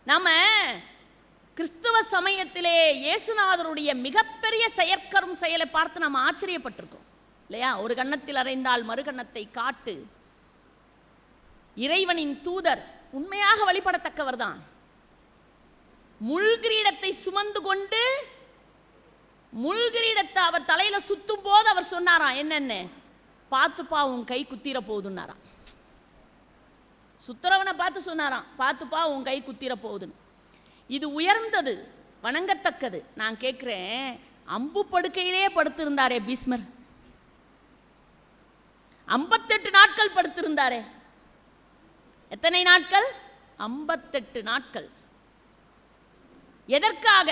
நாம கிறிஸ்தவ சமயத்திலே இயேசுநாதருடைய மிகப்பெரிய செயற்கரும் செயலை பார்த்து நாம் ஆச்சரியப்பட்டிருக்கோம் இல்லையா? ஒரு கன்னத்தில் அறைந்தால் மறு கன்னத்தை காட்டு. இறைவனின் தூதர் உண்மையாக வழிபடத்தக்கவர் தான். முள்கிரீடத்தை சுமந்து கொண்டு முள்கிரீடத்தை அவர் தலையில சுத்தும் போது அவர் சொன்னாராம், என்னன்னு பார்த்துப்பா உன் கை குத்திர போகுதுன்னாராம். சுத்துறவனை பார்த்து சொன்னாராம், பார்த்துப்பா உன் கை குத்திர போகுதுன்னு. இது உயர்ந்தது, வணங்கத்தக்கது. நான் கேட்குறேன், அம்பு படுக்கையிலே படுத்திருந்தாரே பீஸ்மர், 58 நாட்கள் படுத்திருந்தாரே. எத்தனை நாட்கள்? 58 நாட்கள். எதற்காக?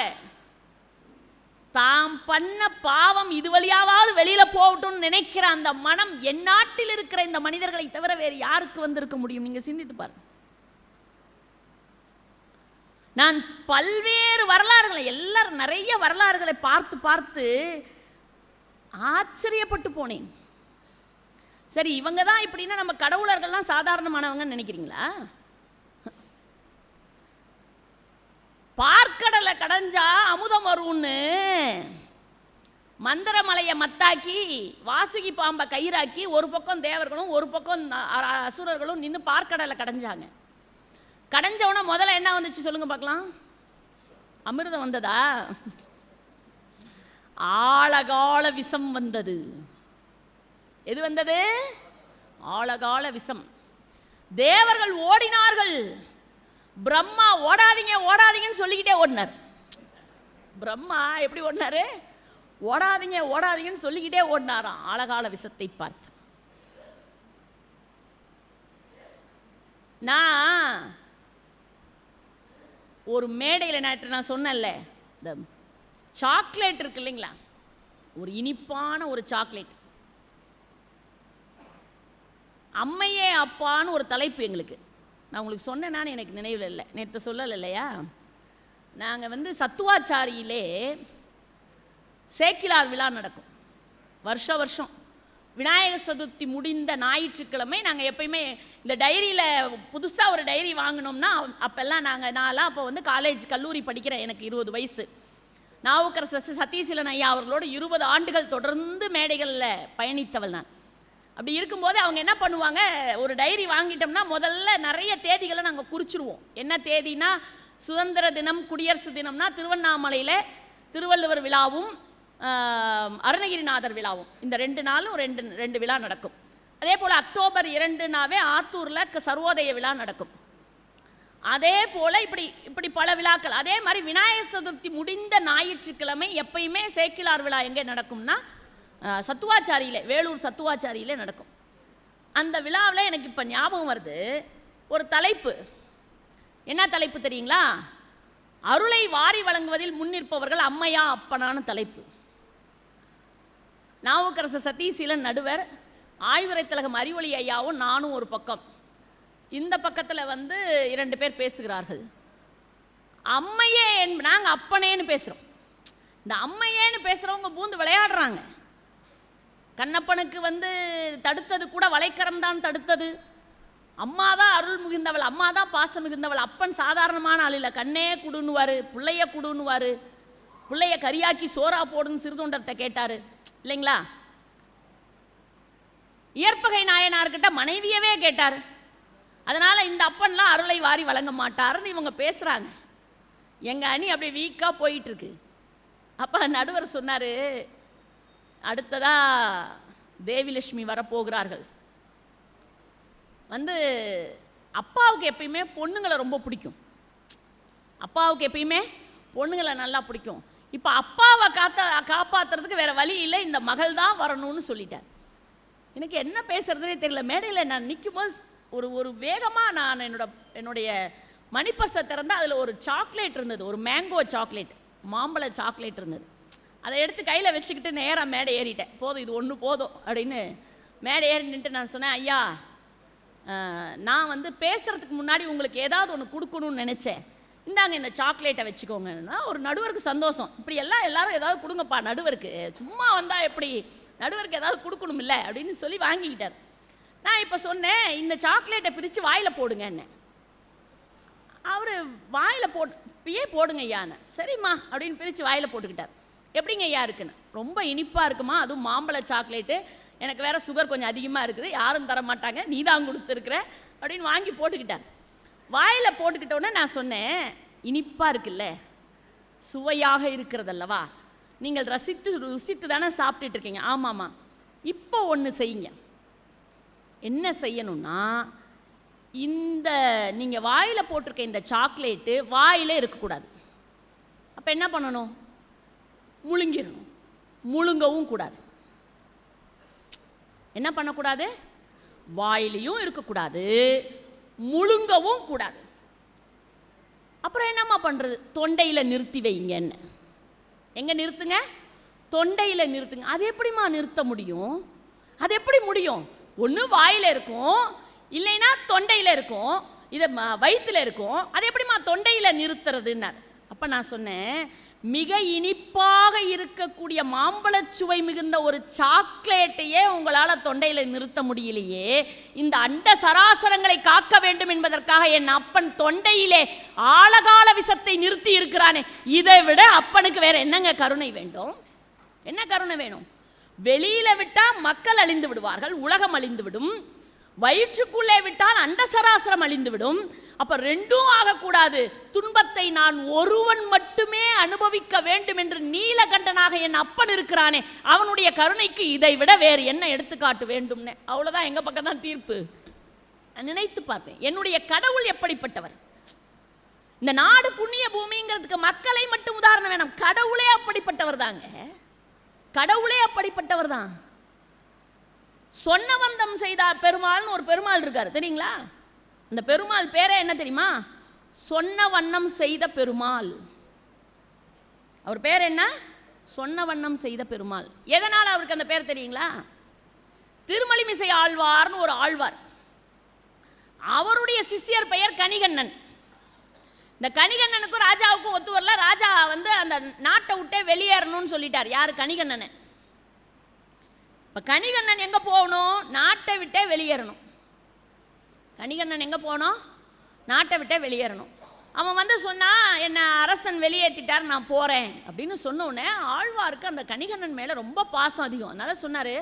தாம் பண்ண பாவம் இது வழியாவது வெளியில போகட்டும் நினைக்கிற அந்த மனம் என் நாட்டில் இருக்கிற இந்த மனிதர்களை தவிர வேறு யாருக்கு வந்திருக்க முடியும்? நீங்க சிந்தித்து பாருங்க. நான் பல்வேறு வரலாறுகளை, எல்லாரும் நிறைய வரலாறுகளை பார்த்து பார்த்து ஆச்சரியப்பட்டு போனேன். சரி, இவங்க தான் இப்படின்னா நம்ம கடவுளர்கள்லாம் சாதாரணமானவங்கன்னு நினைக்கிறீங்களா? பார்க்கடலை கடைஞ்சா அமுதம் வரும்னு மந்திரமலையை மத்தாக்கி வாசுகி பாம்பை கயிறாக்கி ஒரு பக்கம் தேவர்களும் ஒரு பக்கம் அசுரர்களும் நின்று பார்க்கடலை கடைஞ்சாங்க. கடைஞ்சவன முதல்ல என்ன வந்துச்சு சொல்லுங்க பார்க்கலாம்? அமிர்தம் வந்ததா? ஆழகால விஷம் வந்தது. எது வந்தது? ஆழகால விஷம். தேவர்கள் ஓடினார்கள். பிரம்மா ஓடாதீங்க ஓடாதீங்கன்னு சொல்லிக்கிட்டே ஓடினார். பிரம்மா எப்படி ஓடினாரு? ஓடாதீங்க ஓடாதீங்கன்னு சொல்லிக்கிட்டே ஓடினாராம் ஆழகால விஷத்தை பார்த்து. நான் ஒரு மேடையில் நான் சொன்னேன்ல, இந்த சாக்லேட் இருக்கு இல்லைங்களா, ஒரு இனிப்பான ஒரு சாக்லேட், அம்மையே அப்பான்னு ஒரு தலைப்பு எங்களுக்கு. நான் உங்களுக்கு சொன்னேன்னு எனக்கு நினைவில் இல்லை, நேற்று சொல்லலை இல்லையா? நாங்கள் சத்துவாச்சாரியிலே சேக்கிலார் விழா நடக்கும் வருஷம். விநாயகர் சதுர்த்தி முடிந்த ஞாயிற்றுக்கிழமை நாங்கள் எப்பயுமே இந்த டைரியில் புதுசாக ஒரு டைரி வாங்கினோம்னா, அப்போல்லாம் நான்லாம் அப்போ காலேஜ் கல்லூரி படிக்கிறேன், எனக்கு 20 வயசு. நாவுக்கரசர் சதீசீலன் ஐயா அவர்களோடு 20 ஆண்டுகள் தொடர்ந்து மேடைகளில் பயணித்தவள் நான். அப்படி இருக்கும்போது அவங்க என்ன பண்ணுவாங்க, ஒரு டைரி வாங்கிட்டோம்னா முதல்ல நிறைய தேதிகளை நாங்கள் குறிச்சிடுவோம். என்ன தேதினா, சுதந்திர தினம், குடியரசு தினம்னா திருவண்ணாமலையில் திருவள்ளுவர் விழாவும் அருணகிரிநாதர் விழாவும், இந்த 2 நாளும் ரெண்டு விழா நடக்கும். அதே போல் அக்டோபர் 2னாவே ஆத்தூரில் சர்வோதய விழா நடக்கும். அதே போல் இப்படி பல விழாக்கள். அதே மாதிரி விநாயகர் சதுர்த்தி முடிந்த ஞாயிற்றுக்கிழமை எப்பயுமே சேக்கிலார் விழா எங்கே நடக்கும்னா சத்துவாச்சாரியிலே, வேலூர் சத்துவாச்சாரியிலே நடக்கும். அந்த விழாவில் எனக்கு இப்போ ஞாபகம் வருது ஒரு தலைப்பு. என்ன தலைப்பு தெரியுங்களா? அருளை வாரி வழங்குவதில் முன்னிற்பவர்கள் அம்மையா அப்பனான தலைப்பு. நாவுக்கரசர் சதீசீலன் நடுவர், ஆய்வுரைத்தலகம் அறிவொளி ஐயாவும் நானும் ஒரு பக்கம், இந்த பக்கத்தில் 2 பேர் பேசுகிறார்கள். அம்மையே, நாங்கள் அப்பனேன்னு பேசுகிறோம். இந்த அம்மையேன்னு பேசுகிறவங்க பூந்து விளையாடுறாங்க. கண்ணப்பனுக்கு தடுத்தது கூட வளைக்கரம் தான் தடுத்தது. அம்மா தான் அருள் மிகுந்தவள், அம்மா தான் பாசம் மிகுந்தவள். அப்பன் சாதாரணமான ஆள் இல்லை, கண்ணே குடுன்னுவார், பிள்ளைய குடுன்னுவார், பிள்ளைய கரியாக்கி சோறா போடுன்னு சிறுதொண்டர்கிட்ட கேட்டார் இல்லைங்களா? இயற்பகை நாயனார்கிட்ட மனைவியவே கேட்டார். அதனால் இந்த அப்பன்லாம் அருளை வாரி வழங்க மாட்டாருன்னு இவங்க பேசுகிறாங்க. எங்கள் அணி அப்படி வீக்காக போயிட்டுருக்கு. அப்போ நடுவர் சொன்னார், அடுத்ததாக தேவிலட்சுமி வரப்போகிறார்கள். அப்பாவுக்கு எப்பயுமே பொண்ணுங்களை ரொம்ப பிடிக்கும். அப்பாவுக்கு எப்பயுமே பொண்ணுங்களை நல்லா பிடிக்கும். இப்போ அப்பாவை காப்பாற்றுறதுக்கு வேறு வழி இல்லை, இந்த மகள் தான் வரணும்னு சொல்லிட்டார். எனக்கு என்ன பேசுறதுனே தெரியல. மேடையில் நான் நிற்கும்போது ஒரு வேகமாக நான் என்னுடைய மணிப்பர்ஸை திறந்தால் அதில் ஒரு சாக்லேட் இருந்தது, ஒரு மேங்கோ சாக்லேட், மாம்பழ சாக்லேட் இருந்தது. அதை எடுத்து கையில் வச்சுக்கிட்டு நேராக மேடை ஏறிட்டேன். போதும், இது ஒன்று போதும் அப்படின்னு மேடை ஏறி நின்றுட்டு நான் சொன்னேன், ஐயா நான் பேசுகிறதுக்கு முன்னாடி உங்களுக்கு ஏதாவது ஒன்று கொடுக்கணும்னு நினச்சேன், இந்தாங்க இந்த சாக்லேட்டை வச்சுக்கோங்கன்னா. ஒரு நடுவருக்கு சந்தோஷம், இப்படி எல்லாரும் ஏதாவது கொடுங்கப்பா நடுவருக்கு, சும்மா வந்தால் எப்படி, நடுவருக்கு ஏதாவது கொடுக்கணும் இல்லை அப்படின்னு சொல்லி வாங்கிக்கிட்டார். நான் இப்போ சொன்னேன், இந்த சாக்லேட்டை பிரித்து வாயில் போடுங்க என்ன. அவர் வாயில் இப்பயே போடுங்க ஐயான்னு. சரிம்மா அப்படின்னு பிரித்து வாயில் போட்டுக்கிட்டார். எப்படிங்க ஐயா இருக்குன்னு. ரொம்ப இனிப்பாக இருக்குமா, அதுவும் மாம்பழ சாக்லேட்டு, எனக்கு வேறு சுகர் கொஞ்சம் அதிகமாக இருக்குது, யாரும் தர மாட்டாங்க, நீ தான் கொடுத்துருக்குற அப்படின்னு வாங்கி போட்டுக்கிட்டார். வாயில் போட்டுக்கிட்டோன்னே நான் சொன்னேன், இனிப்பாக இருக்குல்ல, சுவையாக இருக்கிறதல்லவா, நீங்கள் ருசித்து தானே சாப்பிட்டுட்டு இருக்கீங்க. ஆமாம்மா, இப்போ ஒன்று செய்யுங்க. என்ன செய்யணும்னா, இந்த நீங்கள் வாயில் போட்டிருக்க இந்த சாக்லேட்டு வாயில் இருக்கக்கூடாது. அப்போ என்ன பண்ணணும்? முழுங்கிடணும். முழுங்கவும் கூடாது. என்ன பண்ணக்கூடாது? வாயிலையும் இருக்கக்கூடாது, முழுங்கவும் கூடாது. அப்புறம் என்னம்மா பண்ணுறது? தொண்டையில் நிறுத்தி வைங்கன்னு. எங்கே நிறுத்துங்க? தொண்டையில் நிறுத்துங்க. அது எப்படிம்மா நிறுத்த முடியும்? அது எப்படி முடியும்? ஒன்று வாயில் இருக்கும், இல்லைன்னா தொண்டையில் இருக்கும், இதை வயிற்றில் இருக்கும். அது எப்படிம்மா தொண்டையில் நிறுத்துறதுன்னார். அப்போ நான் சொன்னேன், மிக இனிப்பாக இருக்கக்கூடிய மாம்பழச்சுவை மிகுந்த ஒரு சாக்லேட்டையே உங்களால் தொண்டையில் நிறுத்த முடியலையே, இந்த அண்ட சராசரங்களை காக்க வேண்டும் என்பதற்காக என் அப்பன் தொண்டையிலே ஆழகால விஷத்தை நிறுத்தி இருக்கிறானே, இதை விட அப்பனுக்கு வேற என்னங்க கருணை வேண்டும்? என்ன கருணை வேணும்? வெளியில விட்டால் மக்கள் அழிந்து விடுவார்கள், உலகம் அழிந்துவிடும். வயிற்றுக்குள்ளே விட்டால் அண்ட சராசரம் அழிந்துவிடும். அப்ப ரெண்டும் ஆகக்கூடாது. துன்பத்தை நான் ஒருவன் மட்டுமே அனுபவிக்க வேண்டும் என்று நீலகண்டனாக என் அப்பன் இருக்கிறானே, அவனுடைய கருணைக்கு இதை விட வேறு என்ன எடுத்துக்காட்டு வேண்டும்னு. அவ்வளவுதான், எங்க பக்கம் தான் தீர்ப்பு. நினைத்து பார்த்தேன், என்னுடைய கடவுள் எப்படிப்பட்டவர். இந்த நாடு புண்ணிய பூமிங்கிறதுக்கு மக்களை மட்டும் உதாரணம் வேணும், கடவுளே அப்படிப்பட்டவர் தாங்க. கடவுளே அப்படிப்பட்டவர் தான். சொன்னவந்தம் செய்த பெருமாள்னு ஒரு பெருமாள் இருக்காரு, தெரியுங்களா? அந்த பெருமாள் பேரே என்ன தெரியுமா? சொன்ன வண்ணம் செய்த பெருமாள். அவர் பேர் என்ன? சொன்ன வண்ணம் செய்த பெருமாள். எதனால் அவருக்கு அந்த பேர் தெரியுங்களா? திருமலிமிசை ஆழ்வார்னு ஒரு ஆழ்வார், அவருடைய சிஷ்யர் பெயர் கணிகண்ணன். இந்த கணிகண்ணனுக்கும் ராஜாவுக்கும் ஒத்து வரல. ராஜா அந்த நாட்டை விட்டே வெளியேறணும்னு சொல்லிட்டார். யாரு? கணிகண்ணனை. இப்போ கணிகண்ணன் எங்கே போகணும்? நாட்டை விட்டே வெளியேறணும். கணிகண்ணன் எங்கே போகணும்? நாட்டை விட்டே வெளியேறணும். அவன் சொன்னா, என்ன அரசன் வெளியேற்றிட்டார், நான் போகிறேன் அப்படின்னு சொன்னோடனே ஆழ்வாருக்கு அந்த கணிகண்ணன் மேலே ரொம்ப பாசம் அதிகம். அதனால சொன்னார்,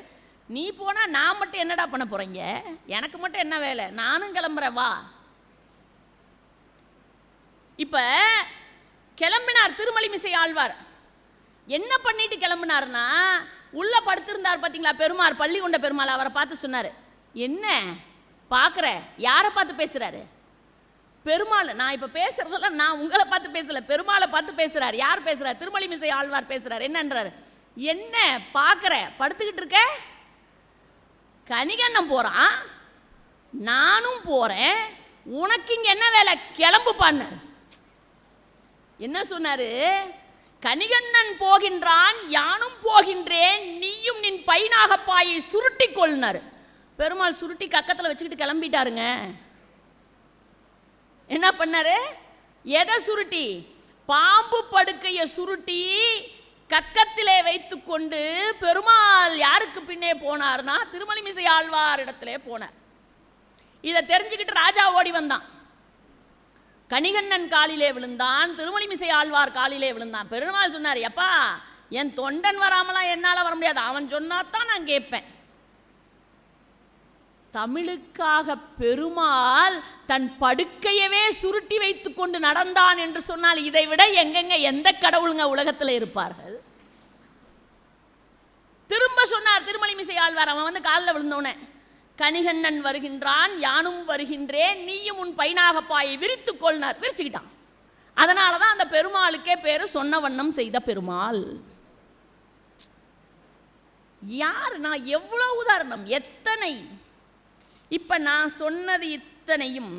நீ போனால் நான் மட்டும் என்னடா பண்ண போகிறீங்க, எனக்கு மட்டும் என்ன வேலை, நானும் கிளம்புறேன் வா. இப்போ கிளம்பினார் திருமலிமிசை ஆழ்வார். என்ன பண்ணிட்டு கிளம்பினார்னா, உள்ள படுத்திருந்தார் பார்த்தீங்களா பெருமாள், பள்ளி கொண்ட பெருமாள். அவரை பார்த்து சொன்னார், என்ன பார்க்குற, யாரை பார்த்து பேசுகிறாரு? பெருமாள். நான் இப்போ பேசுறதெல்லாம் நான் உங்களை பார்த்து பேசல, பெருமாளை பார்த்து பேசுகிறார். யார் பேசுகிறார்? திருமலிமிசை ஆழ்வார் பேசுகிறார். என்னன்றார்? என்ன பார்க்குற, படுத்துக்கிட்டு இருக்க? கணிகண்ணன் போகிறான், நானும் போகிறேன், உனக்கு இங்கே என்ன வேலை, கிளம்பு பான்னார். என்ன சொன்னாரு? கணிகண்ணன் போகின்றான், யானும் போகின்றேன், நீயும் நின் பைனாகப்பாயை சுருட்டி கொள்னார். பெருமாள் சுருட்டி கக்கத்தில் வச்சுக்கிட்டு கிளம்பிட்டாருங்க. என்ன பண்ணாரு? எதை சுருட்டி? பாம்பு படுக்கையை சுருட்டி கக்கத்திலே வைத்து கொண்டு பெருமாள் யாருக்கு பின்னே போனார்னா திருமலிமிசை ஆழ்வார் இடத்திலே போனார். இதை தெரிஞ்சுக்கிட்டு ராஜா ஓடி வந்தான். கணிகண்ணன் காலிலே விழுந்தான், திருமலிமிசை ஆழ்வார் காலிலே விழுந்தான். பெருமாள் சொன்னார், எப்பா என் தொண்டன் வராமலாம் என்னால் வர முடியாது, அவன் சொன்னாதான் நான் கேட்பேன். தமிழுக்காக பெருமாள் தன் படுக்கையவே சுருட்டி வைத்து கொண்டு நடந்தான் என்று சொன்னால் இதை விட எங்கெங்க எந்த கடவுளுங்க உலகத்தில் இருப்பார்கள்? திரும்ப சொன்னார் திருமலிமிசை ஆழ்வார். அவன் காலில் விழுந்தோன்னே, கணிகண்ணன் வருகின்றான், யானும் வருகின்றேன், நீயும் உன் பைனாகப்பாயை விரித்து கொள்னார். விரிச்சுக்கிட்டான். அதனால தான் அந்த பெருமாளுக்கே பேரு சொன்ன வண்ணம் செய்த பெருமாள். யார்? நான் எவ்வளோ உதாரணம், எத்தனை! இப்போ நான் சொன்னது இத்தனையும்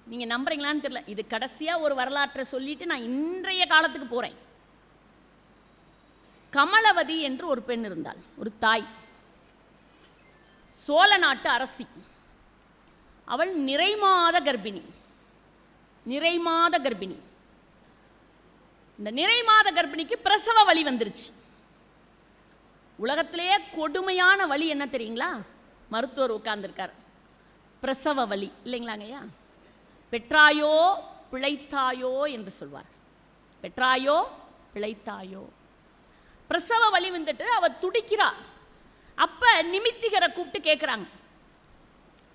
நீங்கள் நம்புறீங்களான்னு தெரியல. இது கடைசியாக ஒரு வரலாற்றை சொல்லிட்டு நான் இன்றைய காலத்துக்கு போகிறேன். கமலவதி என்று ஒரு பெண் இருந்தாள், ஒரு தாய், சோழ நாட்டு அரசி. அவள் நிறைமாத கர்ப்பிணி. நிறைமாத கர்ப்பிணி. இந்த நிறைமாத கர்ப்பிணிக்கு பிரசவ வலி வந்துருச்சு. உலகத்திலேயே கொடுமையான வலி என்ன தெரியுங்களா? மருத்துவர் உட்கார்ந்துருக்கார். பிரசவ வலி இல்லைங்களாங்கய்யா. பெற்றாயோ பிழைத்தாயோ என்று சொல்வார். பெற்றாயோ பிழைத்தாயோ. பிரசவ வலி வந்துட்டு அவ துடிக்கிறா. அப்ப நிமித்திகரை கூப்பிட்டு கேட்குறாங்க.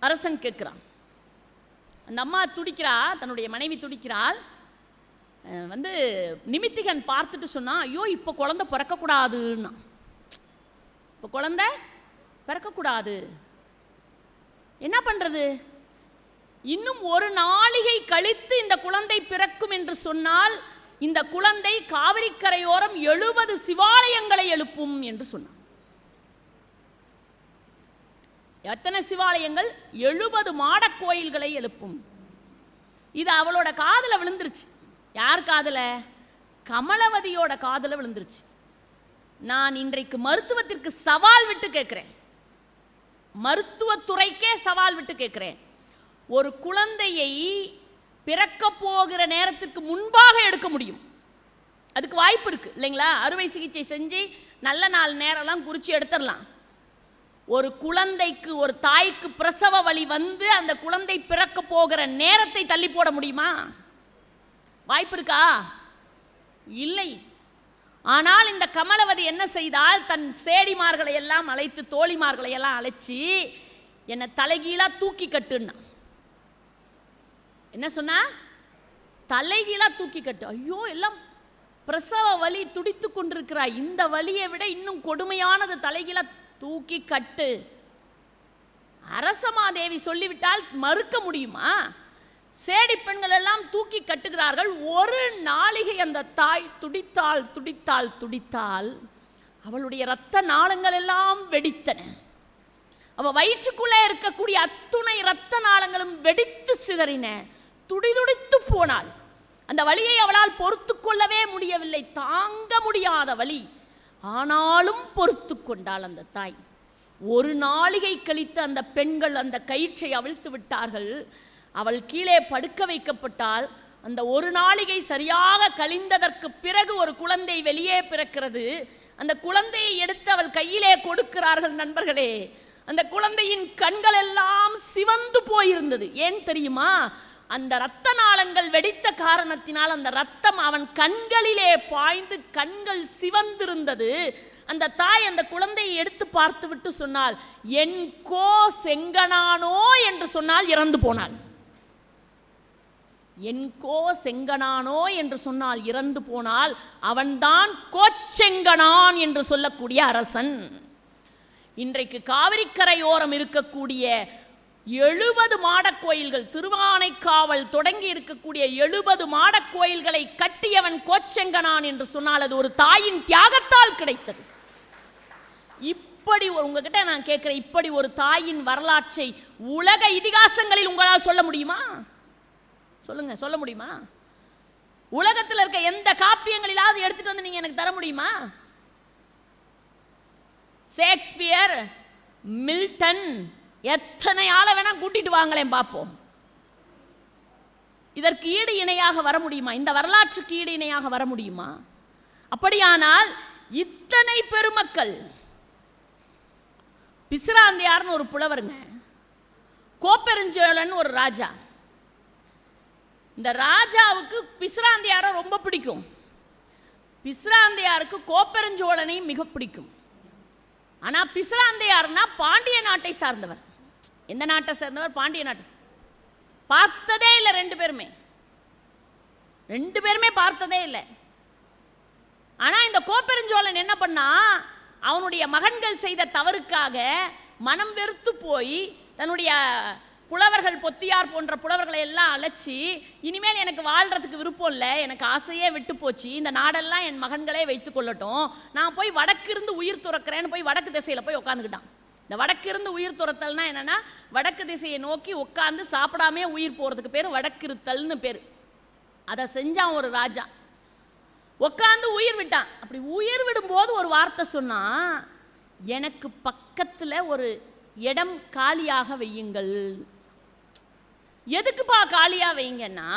அரசன் கேட்குறான். அந்த அம்மா துடிக்கிறா, தன்னுடைய மனைவி துடிக்கிறாள். நிமித்திகன் பார்த்துட்டு சொன்னா, ஐயோ இப்போ குழந்தை பிறக்கக்கூடாதுன்னா. இப்போ குழந்தை பிறக்கக்கூடாது, என்ன பண்றது? இன்னும் ஒரு நாளிகை கழித்து இந்த குழந்தை பிறக்கும் என்று சொன்னால் இந்த குழந்தை காவிரி கரையோரம் 70 சிவாலயங்களை எழுப்பும் என்று சொன்னார். எத்தனை சிவாலயங்கள்? 70 மாடக் கோயில்களை எழுப்பும். இது அவளோட காதுல விழுந்துருச்சு. யார் காதுல? கமலவதியோட காதுல விழுந்துருச்சு. நான் இன்றைக்கு மருத்துவத்திற்கு சவால் விட்டு கேட்கிறேன், மருத்துவத்துறைக்கே சவால் விட்டு கேட்கிறேன். ஒரு குழந்தையை பிறக்க போகிற நேரத்துக்கு முன்பாக எடுக்க முடியும், அதுக்கு வாய்ப்பு இருக்கு இல்லைங்களா? அறுவை சிகிச்சை செஞ்சு நல்ல நாள் நேரம்லாம் குறித்து எடுத்துடலாம். ஒரு குழந்தைக்கு, ஒரு தாய்க்கு பிரசவ வலி வந்து அந்த குழந்தை பிறக்க போகிற நேரத்தை தள்ளி போட முடியுமா? வாய்ப்பு இருக்கா? இல்லை. ஆனால் இந்த கமலவதி என்ன செய்தால், தன் சேடிமார்களை எல்லாம் அழைத்து, தோழிமார்களை எல்லாம் அழைச்சி, என்னை தலைகீழா தூக்கி கட்டுன்னா. என்ன சொன்னா? தலைகீழா தூக்கி கட்டு. ஐயோ, எல்லாம் பிரசவ வலி, துடித்து கொண்டிருக்கிறாய், இந்த வலியை விட இன்னும் கொடுமையானது, தலைகீழா தூக்கி கட்டு. அரசமாதேவி சொல்லிவிட்டால் மறுக்க முடியுமா? சேடி பெண்கள் எல்லாம் தூக்கி கட்டுகிறார்கள். ஒரு நாளிகை அந்த தாய் துடித்தாள் துடித்தாள் துடித்தாள். அவளுடைய இரத்த நாளங்கள் எல்லாம் வெடித்தன. அவ வயிற்றுக்குள்ளே இருக்கக்கூடிய அத்துணை இரத்த நாளங்களும் வெடித்து சிதறின. துடிதுடித்து போனாள். அந்த வலியை அவளால் பொறுத்து கொள்ளவே முடியவில்லை, தாங்க முடியாத வலி. ஆனாலும் பொறுத்து கொண்டாள் அந்த தாய். ஒரு நாளிகை கழித்து அந்த பெண்கள் அந்த கயிற்றை அவிழ்த்து விட்டார்கள். அவள் கீழே படுக்க வைக்கப்பட்டால் அந்த ஒரு நாளிகை சரியாக கழிந்ததற்கு பிறகு ஒரு குழந்தை வெளியே பிறக்கிறது. அந்த குழந்தையை எடுத்து அவள் கையிலே கொடுக்கிறார்கள். நண்பர்களே, அந்த குழந்தையின் கண்கள் எல்லாம் சிவந்து போயிருந்தது. ஏன் தெரியுமா? அந்த இரத்த நாளங்கள் வெடித்த காரணத்தினால் அந்த இரத்தம் அவன் கண்களிலே பாய்ந்து கண்கள் சிவந்திருந்தது. அந்த தாய் அந்த குழந்தையை எடுத்து பார்த்து விட்டு சொன்னாள், என் கோ செங்கனானோ என்று சொன்னால் இறந்து போனாள். என் கோ செங்கனானோ என்று சொன்னால் இறந்து போனால் அவன்தான் கோச்செங்கனான் என்று சொல்லக்கூடிய அரசன். இன்றைக்கு காவிரிக்கரையோரம் இருக்கக்கூடிய 70 மாடக் கோயில்கள், திருவானைக்காவல் தொடங்கி இருக்கக்கூடிய 70 மாடக் கோயில்களை கட்டியவன் கோச்செங்கனான் என்று சொன்னால் அது ஒரு தாயின் தியாகத்தால் கிடைத்தது. இப்படி உங்ககிட்ட நான் கேட்கிறேன், இப்படி ஒரு தாயின் வரலாற்றை உலக இதிகாசங்களில் உங்களால் சொல்ல முடியுமா? சொல்லுங்க, சொல்ல முடியுமா? உலகத்தில் இருக்க எந்த காப்பியங்களிலாவது எடுத்துட்டு வந்து நீங்க எனக்கு தர முடியுமா? ஷேக்ஸ்பியர், மில்டன், எத்தனை ஆளை வேணா கூட்டிட்டு வாங்களேன் பார்ப்போம். இதற்கு ஈடு இணையாக வர முடியுமா? இந்த வரலாற்றுக்கு ஈடு இணையாக வர முடியுமா? அப்படியானால் இத்தனை பெருமக்கள், பிசிராந்தையார்னு ஒரு புலவருங்க, கோப்பெருஞ்சோழன் ஒரு ராஜா. இந்த ராஜாவுக்கு பிசிராந்தையாரை ரொம்ப பிடிக்கும். பிசிராந்தையாருக்கு கோப்பெருஞ்சோழனை மிக பிடிக்கும். ஆனால் பிசிராந்தையார்னா பாண்டிய நாட்டை சார்ந்தவர். எந்த நாட்டை சேர்ந்தவர்? பாண்டிய நாட்டை. பார்த்ததே இல்லை ரெண்டு பேருமே பார்த்ததே இல்லை. ஆனால் இந்த கோப்பெருஞ்சோழன் என்ன பண்ணா, அவனுடைய மகன்கள் செய்த தவறுக்காக மனம் வெறுத்து போய் தன்னுடைய புலவர்கள், பொத்தியார் போன்ற புலவர்களை எல்லாம் அழைச்சி, இனிமேல் எனக்கு வாழ்கிறதுக்கு விருப்பம் இல்லை, எனக்கு ஆசையே விட்டு போச்சு, இந்த நாடெல்லாம் என் மகன்களே வைத்து கொள்ளட்டும், நான் போய் வடக்கிருந்து உயிர் துறக்கிறேன்னு போய் வடக்கு திசையில் போய் உட்காந்துக்கிட்டான். இந்த வடக்கிருந்து உயிர் துறத்தல்னா என்னென்னா, வடக்கு திசையை நோக்கி உட்காந்து சாப்பிடாமே உயிர் போகிறதுக்கு பேர் வடக்கிருத்தல்னு பேர். அதை செஞ்சான் ஒரு ராஜா. உட்காந்து உயிர் விட்டான். அப்படி உயிர் விடும்போது ஒரு வார்த்தை சொன்னான், எனக்கு பக்கத்தில் ஒரு இடம் காலியாக வையுங்கள். எதுக்குப்பா காலியா வைங்கன்னா,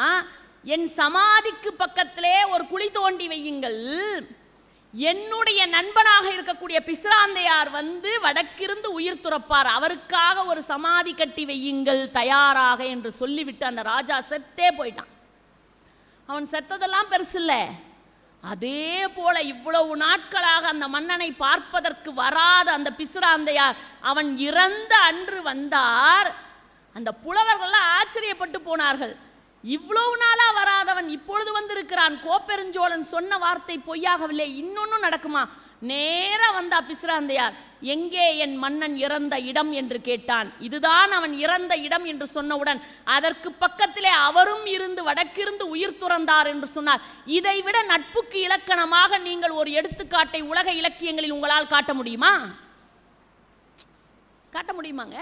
என் சமாதிக்கு பக்கத்திலே ஒரு குழி தோண்டி வையுங்கள், என்னுடைய நண்பனாக இருக்கக்கூடிய பிசிராந்தையார் வந்து வடக்கிருந்து உயிர் துறப்பார், அவருக்காக ஒரு சமாதி கட்டி வையுங்கள் தயாராக என்று சொல்லிவிட்டு அந்த ராஜா செத்தே போயிட்டான். அவன் செத்ததெல்லாம் பெருசு இல்லை. அதே போல இவ்வளவு நாட்களாக அந்த மன்னனை பார்ப்பதற்கு வராத அந்த பிசிராந்தையார் அவன் இறந்த அன்று வந்தார். அந்த புலவர்கள்லாம் ஆச்சரியப்பட்டு போனார்கள். இவ்வளவு நாளா வராதவன் இப்பொழுது வந்திருக்கிறான். கோப்பெருஞ்சோழன் சொன்ன வார்த்தை பொய்யாகவில்லை, இன்னொன்னும் நடக்குமா? நேரா வந்தா பிசிராந்தையார், எங்கே என் மன்னன் இறந்த இடம் என்று கேட்டான். இதுதான் அவன் இறந்த இடம் என்று சொன்னவுடன் அதற்கு பக்கத்திலே அவரும் இருந்து வடக்கிருந்து உயிர் துறந்தார் என்று சொன்னார். இதைவிட நட்புக்கு இலக்கணமாக நீங்கள் ஒரு எடுத்துக்காட்டை உலக இலக்கியங்களில் உங்களால் காட்ட முடியுமா? காட்ட முடியுமாங்க?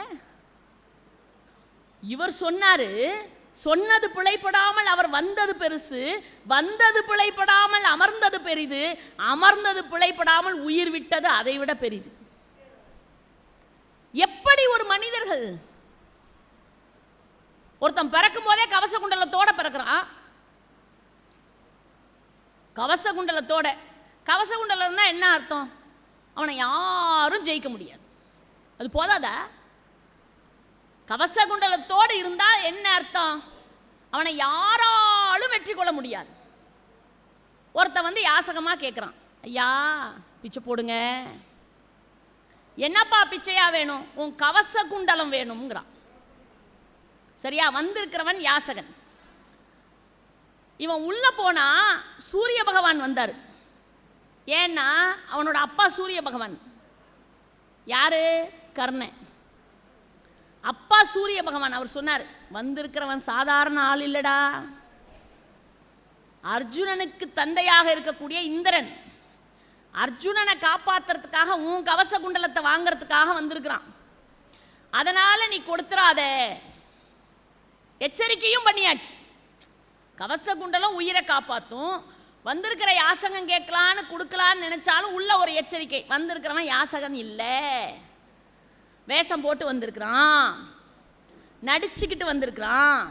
இவர் சொன்னாரு, சொன்னது பிழைப்படாமல் அவர் வந்தது பெருசு, வந்தது பிழைப்படாமல் அமர்ந்தது பெரிது, அமர்ந்தது பிழைப்படாமல் உயிர் விட்டது அதைவிட பெரிது. எப்படி ஒரு மனிதர்கள்! ஒருத்தன் பிறக்கும் போதே கவச குண்டலத்தோட பிறக்கிறான். கவச குண்டலத்தோட. கவச குண்டலம் என்ன அர்த்தம்? அவனை யாரும் ஜெயிக்க முடியாது. அது போதாதா? கவச குண்டலத்தோடு இருந்தால் என்ன அர்த்தம்? அவனை யாராலும் வெற்றி கொள்ள முடியாது. ஒருத்தன் யாசகமாக கேட்குறான், ஐயா பிச்சை போடுங்க. என்னப்பா பிச்சையா வேணும்? உன் கவச குண்டலம் வேணுங்கிறான். சரியா? வந்திருக்கிறவன் யாசகன். இவன் உள்ள போனா சூரிய பகவான் வந்தார். ஏன்னா அவனோட அப்பா சூரிய பகவான். யாரு? கர்ணன். அப்பா சூரிய பகவான். அவர் சொன்னார், வந்திருக்கிறவன் சாதாரண ஆள் இல்லடா, அர்ஜுனனுக்கு தந்தையாக இருக்கக்கூடிய இந்திரன். அர்ஜுனனை காப்பாற்றுறதுக்காக உன் கவச குண்டலத்தை வாங்கிறதுக்காக வந்திருக்கிறான். அதனால நீ கொடுத்துறாத. எச்சரிக்கையும் பண்ணியாச்சு. கவச குண்டலம் உயிரை காப்பாற்றும். வந்திருக்கிற யாசகம் கேட்கலான்னு கொடுக்கலான்னு நினைச்சாலும் உள்ள ஒரு எச்சரிக்கை, வந்திருக்கிறவன் யாசகன் இல்லை, வேஷம் போட்டு வந்திருக்கிறான், நடிச்சுக்கிட்டு வந்திருக்கிறான்,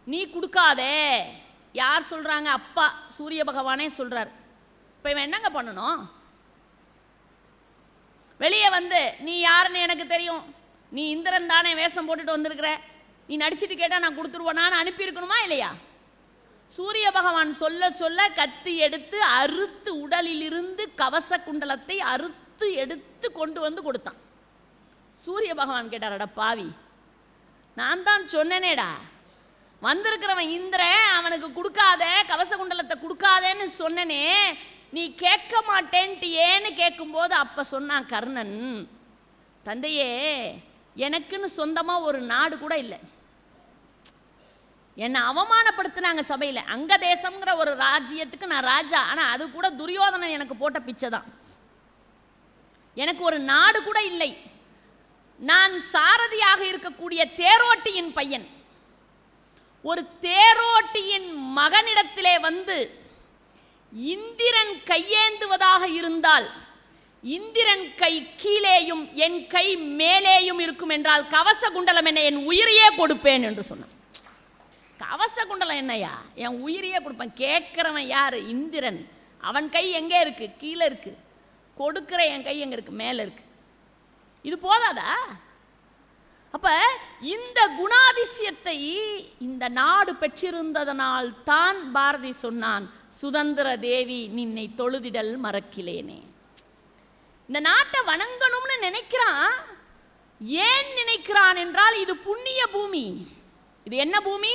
நீ கொடுக்காதே. யார் சொல்கிறாங்க? அப்பா சூரிய பகவானே சொல்கிறார். இப்போ இவன் என்னங்க பண்ணணும்? வெளியே நீ யாருன்னு எனக்கு தெரியும், நீ இந்திரன் தானே வேஷம் போட்டுட்டு வந்திருக்கிற, நீ நடிச்சுட்டு கேட்டால் நான் கொடுத்துருவேனான்னு அனுப்பியிருக்கணுமா இல்லையா? சூரிய பகவான் சொல்ல சொல்ல கத்தி எடுத்து அறுத்து உடலிலிருந்து கவச குண்டலத்தை அறுத்து எடுத்து கொண்டு கொடுத்தான். சூரிய பகவான் கேட்டார், அட பாவி, நான் தான் சொன்னேனேடா, வந்திருக்கிறவன் இந்திரன், அவனுக்கு கொடுக்காத, கவச குண்டலத்தை கொடுக்காதேன்னு சொன்னனே, நீ கேட்க மாட்டேன்ட்டு ஏன்னு கேட்கும்போது அப்போ சொன்னான் கர்ணன், தந்தையே எனக்குன்னு சொந்தமாக ஒரு நாடு கூட இல்லை, என்னை அவமானப்படுத்தினாங்க சபையில். அங்க தேசம்ங்கிற ஒரு ராஜ்யத்துக்கு நான் ராஜா, ஆனால் அது கூட துரியோதனன் எனக்கு போட்ட பிச்சை தான். எனக்கு ஒரு நாடு கூட இல்லை. நான் சாரதியாக இருக்கக்கூடிய தேரோட்டியின் பையன். ஒரு தேரோட்டியின் மகனிடத்திலே இந்திரன் கையேந்துவதாக இருந்தால் இந்திரன் கை கீழேயும் என் கை மேலேயும் இருக்கும் என்றால் கவச குண்டலம் என்ன, என் உயிரையே கொடுப்பேன் என்று சொன்னான். கவச குண்டலம் என்னையா, என் உயிரையே கொடுப்பேன். கேட்கிறவன் யாரு? இந்திரன். அவன் கை எங்கே இருக்கு? கீழே இருக்கு. கொடுக்கிற என் கை எங்க இருக்கு? மேலே இருக்கு. இது போதாதா? அப்ப இந்த குணாதிசயத்தை இந்த நாடு பெற்றிருந்ததனால் தான் பாரதி சொன்னான், சுதந்திர தேவி நின்னை தொழுதிடல் மறக்கிலேனே. இந்த நாட்டை வணங்கணும்னு நினைக்கிறான். ஏன் நினைக்கிறான் என்றால் இது புண்ணிய பூமி. இது என்ன பூமி?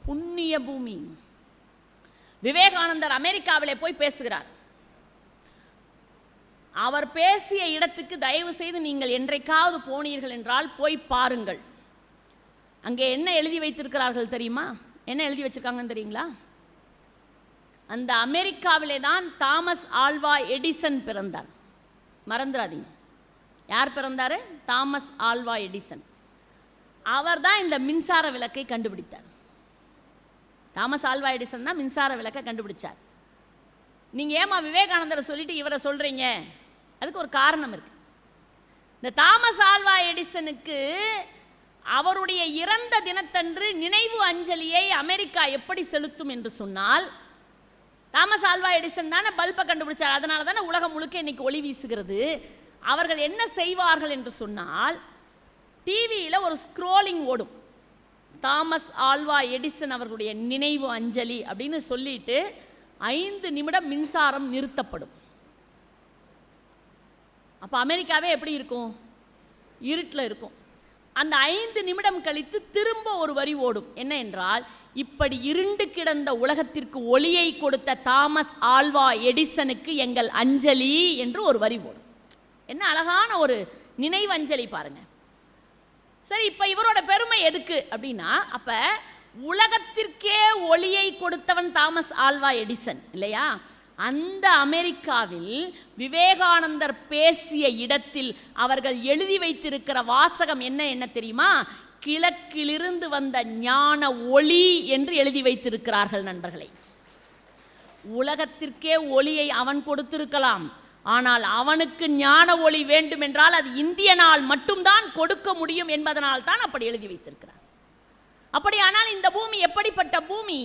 புண்ணிய பூமி. விவேகானந்தர் அமெரிக்காவிலே போய் பேசுகிறார். அவர் பேசிய இடத்துக்கு தயவு செய்து நீங்கள் என்றைக்காவது போனீர்கள் என்றால் போய் பாருங்கள். அங்கே என்ன எழுதி வைத்திருக்கிறார்கள் தெரியுமா? என்ன எழுதி வச்சிருக்காங்கன்னு தெரியுங்களா? அந்த அமெரிக்காவிலே தான் தாமஸ் ஆல்வா எடிசன் பிறந்தார். மறந்துடாதீங்க. யார் பிறந்தார்? Thomas Alva Edison. அவர் தான் இந்த மின்சார விளக்கை கண்டுபிடித்தார். தாமஸ் ஆல்வா எடிசன் தான் மின்சார விளக்கை கண்டுபிடிச்சார். நீங்கள் ஏமா விவேகானந்தரை சொல்லிட்டு இவரை சொல்கிறீங்க? அதுக்கு ஒரு காரணம் இருக்கு. இந்த தாமஸ் ஆல்வா எடிசனுக்கு அவருடைய இறந்த தினத்தன்று நினைவு அஞ்சலியை அமெரிக்கா எப்படி செலுத்தும் என்று சொன்னால், தாமஸ் ஆல்வா எடிசன் தானே பல்பை கண்டுபிடிச்சார், அதனால தானே உலகம் முழுக்க இன்னைக்கு ஒளி வீசுகிறது. அவர்கள் என்ன செய்வார்கள் என்று சொன்னால், டிவியில் ஒரு ஸ்க்ரோலிங் ஓடும். தாமஸ் ஆல்வா எடிசன் அவர்களுடைய நினைவு அஞ்சலி அப்படின்னு சொல்லிட்டு 5 நிமிடம் மின்சாரம் நிறுத்தப்படும். அப்போ அமெரிக்காவே எப்படி இருக்கும்? இருட்டில் இருக்கும். அந்த 5 நிமிடம் கழித்து திரும்ப ஒரு வரி ஓடும். என்ன என்றால், இப்படி இருண்டு கிடந்த உலகத்திற்கு ஒளியை கொடுத்த தாமஸ் ஆல்வா எடிசனுக்கு எங்கள் அஞ்சலி என்று ஒரு வரி ஓடும். என்ன அழகான ஒரு நினைவஞ்சலி பாருங்க. சரி, இப்போ இவரோட பெருமை எதுக்கு அப்படின்னா, அப்போ உலகத்திற்கே ஒளியை கொடுத்தவன் தாமஸ் ஆல்வா எடிசன் இல்லையா? அந்த அமெரிக்காவில் விவேகானந்தர் பேசிய இடத்தில் அவர்கள் எழுதி வைத்திருக்கிற வாசகம் என்ன தெரியுமா? கிழக்கிலிருந்து வந்த ஞான ஒளி என்று எழுதி வைத்திருக்கிறார்கள். நண்பர்களே, உலகத்திற்கே ஒளியை அவன் கொடுத்திருக்கலாம், ஆனால் அவனுக்கு ஞான ஒளி வேண்டுமென்றால் அது இந்தியனால் மட்டும்தான் கொடுக்க முடியும் என்பதனால் தான் அப்படி எழுதி வைத்திருக்கிறார். அப்படியானால் இந்த பூமி எப்படிப்பட்ட பூமி?